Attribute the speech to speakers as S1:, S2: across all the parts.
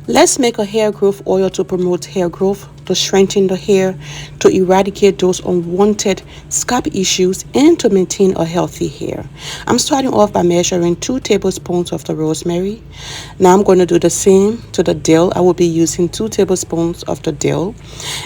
S1: Let's make a hair growth oil to promote hair growth, to strengthen the hair, to eradicate those unwanted scalp issues, and to maintain a healthy hair. I'm starting off by measuring 2 tablespoons of the rosemary. Now I'm going to do the same to the dill. I will be using 2 tablespoons of the dill.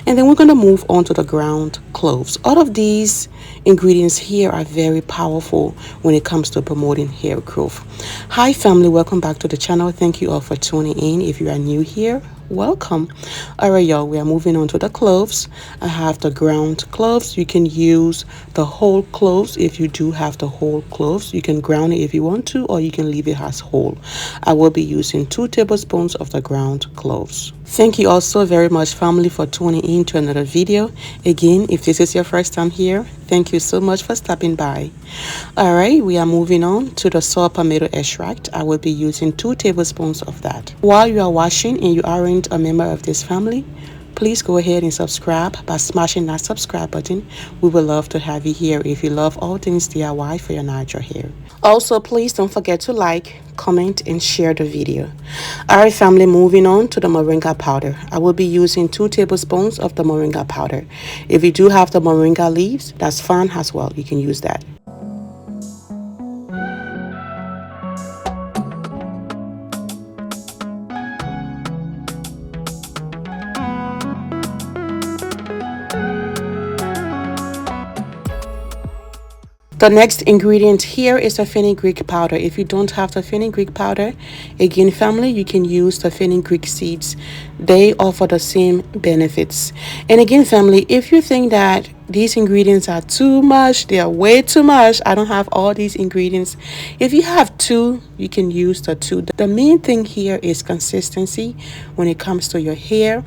S1: And then we're going to move on to the ground cloves. All of these ingredients here are very powerful when it comes to promoting hair growth. Hi family, welcome back to the channel. Thank you all for tuning in. If you are new here, welcome. All right, y'all, we are moving on to the cloves. I have the ground cloves. You can use the whole cloves. If you do have the whole cloves, you can ground it if you want to, or you can leave it as whole. I will be using 2 tablespoons of the ground cloves. Thank you all so very much, family, for tuning in to another video. Again, if this is your first time here, thank you so much for stopping by. All right, we are moving on to the sour palmetto extract. I will be using 2 tablespoons of that. While you are watching and you aren't a member of this family, please go ahead and subscribe by smashing that subscribe button. We would love to have you here if you love all things DIY for your natural hair. Also, please don't forget to like, comment, and share the video. All right, family, moving on to the moringa powder. I will be using 2 tablespoons of the moringa powder. If you do have the moringa leaves, that's fine as well. You can use that. The next ingredient here is the fenugreek powder. If you don't have the fenugreek powder, again, family, you can use the fenugreek seeds. They offer the same benefits. And again, family, if you think that these ingredients are too much, they are way too much, I don't have all these ingredients, if you have 2, you can use the 2. The main thing here is consistency when it comes to your hair.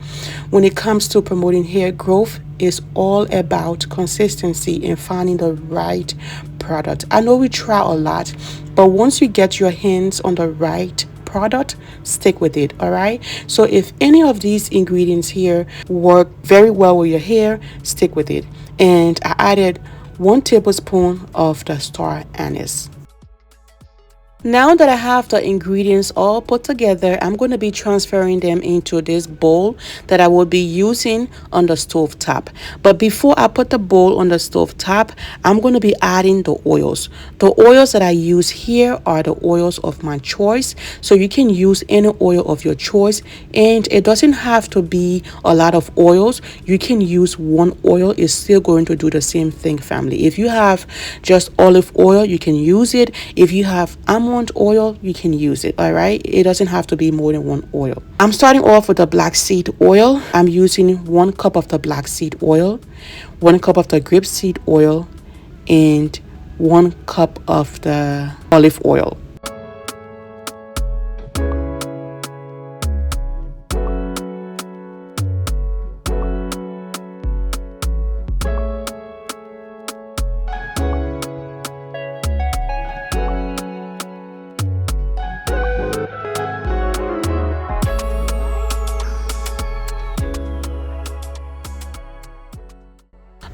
S1: When it comes to promoting hair growth, it's all about consistency and finding the right product. I know we try a lot, but once you get your hands on the right product, stick with it. All right, so if any of these ingredients here work very well with your hair, stick with it. And I added 1 tablespoon of the star anise. Now that I have the ingredients all put together, I'm going to be transferring them into this bowl that I will be using on the stove top. But before I put the bowl on the stove top, I'm going to be adding the oils. The oils that I use here are the oils of my choice. So you can use any oil of your choice, and it doesn't have to be a lot of oils. You can use 1 oil. It's still going to do the same thing, family. If you have just olive oil, you can use it. If you have almond oil, you can use it. All right, it doesn't have to be more than 1 oil. I'm starting off with the black seed oil. I'm using 1 cup of the black seed oil, 1 cup of the grapeseed oil, and 1 cup of the olive oil.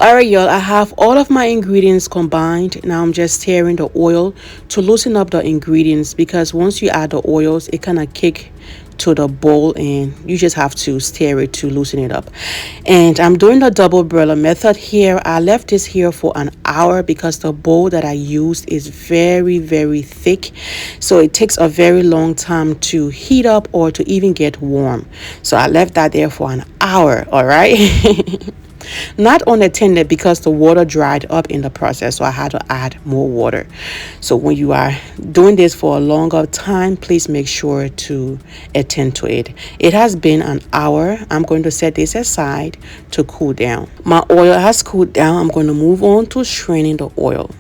S1: Alright, y'all, I have all of my ingredients combined. Now I'm just stirring the oil to loosen up the ingredients, because once you add the oils, it kind of kick to the bowl and you just have to stir it to loosen it up. And I'm doing the double boiler method here. I left this here for an hour because the bowl that I used is very thick, so it takes a very long time to heat up or to even get warm. So I left that there for an hour. All right. Not unattended, because the water dried up in the process, so I had to add more water. So when you are doing this for a longer time, please make sure to attend to it. It has been an hour. I'm going to set this aside to cool down. My oil has cooled down. I'm going to move on to straining the oil.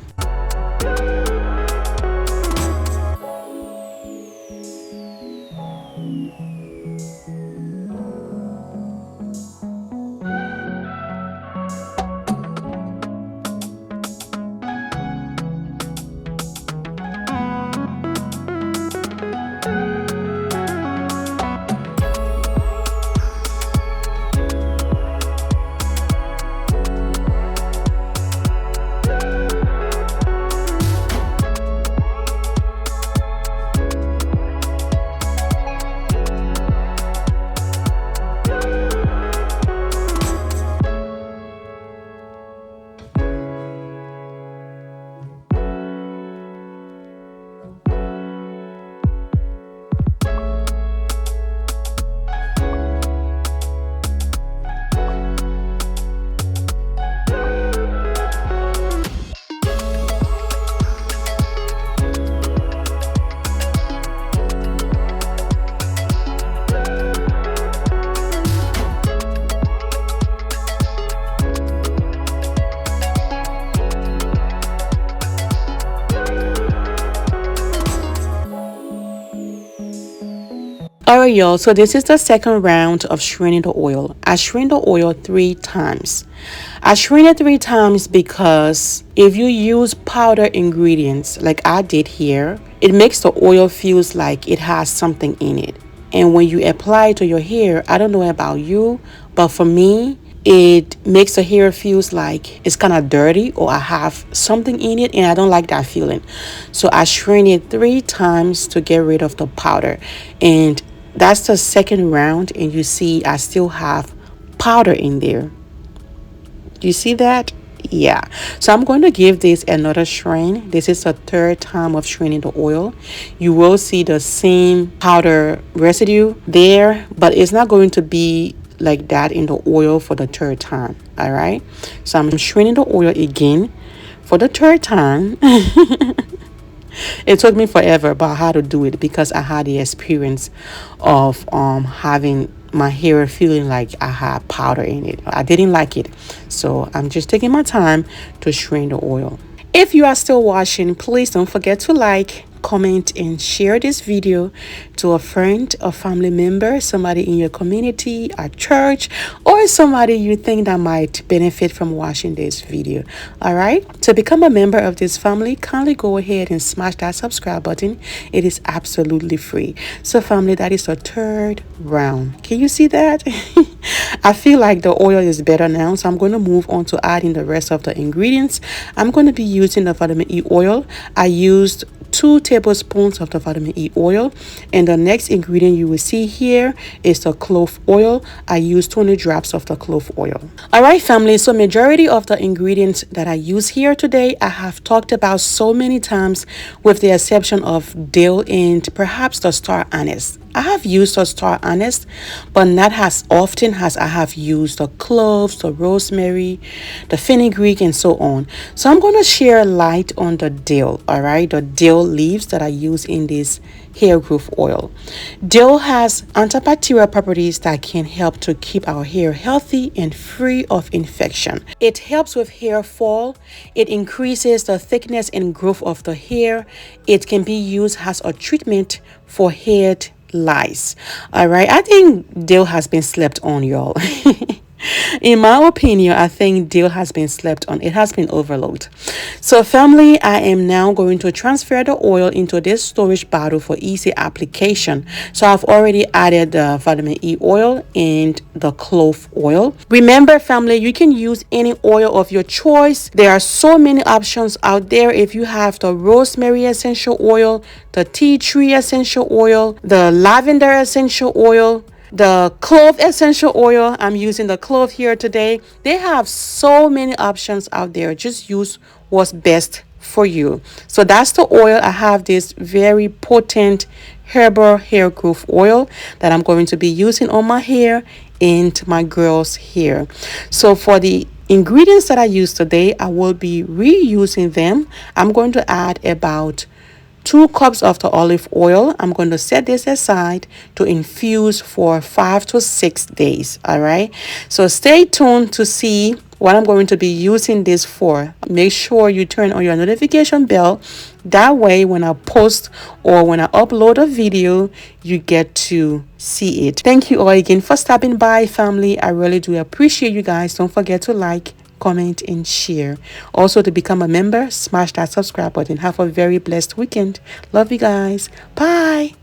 S1: Alright, y'all, so this is the second round of straining the oil. I strained the oil 3 times. I strained it 3 times because if you use powder ingredients like I did here, it makes the oil feels like it has something in it. And when you apply it to your hair, I don't know about you, but for me, it makes the hair feels like it's kind of dirty or I have something in it, and I don't like that feeling. So I strain it 3 times to get rid of the powder. And that's the second round, and you see I still have powder in there. Do you see that? Yeah. So I'm going to give this another strain. This is the third time of straining the oil. You will see the same powder residue there, but it's not going to be like that in the oil for the third time. All right. So I'm straining the oil again for the third time. It took me forever about how to do it because I had the experience of having my hair feeling like I had powder in it. I didn't like it. So I'm just taking my time to strain the oil. If you are still watching, please don't forget to like, comment, and share this video to a friend, a family member, somebody in your community, a church, or somebody you think that might benefit from watching this video. All right, to become a member of this family, kindly go ahead and smash that subscribe button. It is absolutely free. So family, that is the third round. Can you see that? I feel like the oil is better now, so I'm going to move on to adding the rest of the ingredients. I'm going to be using the vitamin E oil. I used 2 tablespoons of the vitamin E oil, and the next ingredient you will see here is the clove oil. I used 20 drops of the clove oil. All right, family, so majority of the ingredients that I use here today I have talked about so many times, with the exception of dill and perhaps the star anise. I have used the star anise, but not as often as I have used the cloves, the rosemary, the fenugreek, and so on. So I'm going to share light on the dill, all right? The dill leaves that I use in this hair growth oil. Dill has antibacterial properties that can help to keep our hair healthy and free of infection. It helps with hair fall. It increases the thickness and growth of the hair. It can be used as a treatment for hair lice. All right, I think dill has been slept on, y'all. In my opinion, I think dill has been slept on. It has been overlooked. So family, I am now going to transfer the oil into this storage bottle for easy application. So I've already added the vitamin E oil and the clove oil. Remember family, you can use any oil of your choice. There are so many options out there. If you have the rosemary essential oil, the tea tree essential oil, the lavender essential oil, the clove essential oil, I'm using the clove here today. They have so many options out there. Just use what's best for you. So that's the oil. I have this very potent herbal hair growth oil that I'm going to be using on my hair and my girls' hair. So for the ingredients that I use today, I will be reusing them. I'm going to add about 2 cups of the olive oil. I'm going to set this aside to infuse for 5 to 6 days. All right. So stay tuned to see what I'm going to be using this for. Make sure you turn on your notification bell. That way, when I post or when I upload a video, you get to see it. Thank you all again for stopping by, family. I really do appreciate you guys. Don't forget to like, comment, and share. Also, to become a member, smash that subscribe button. Have a very blessed weekend. Love you guys. Bye.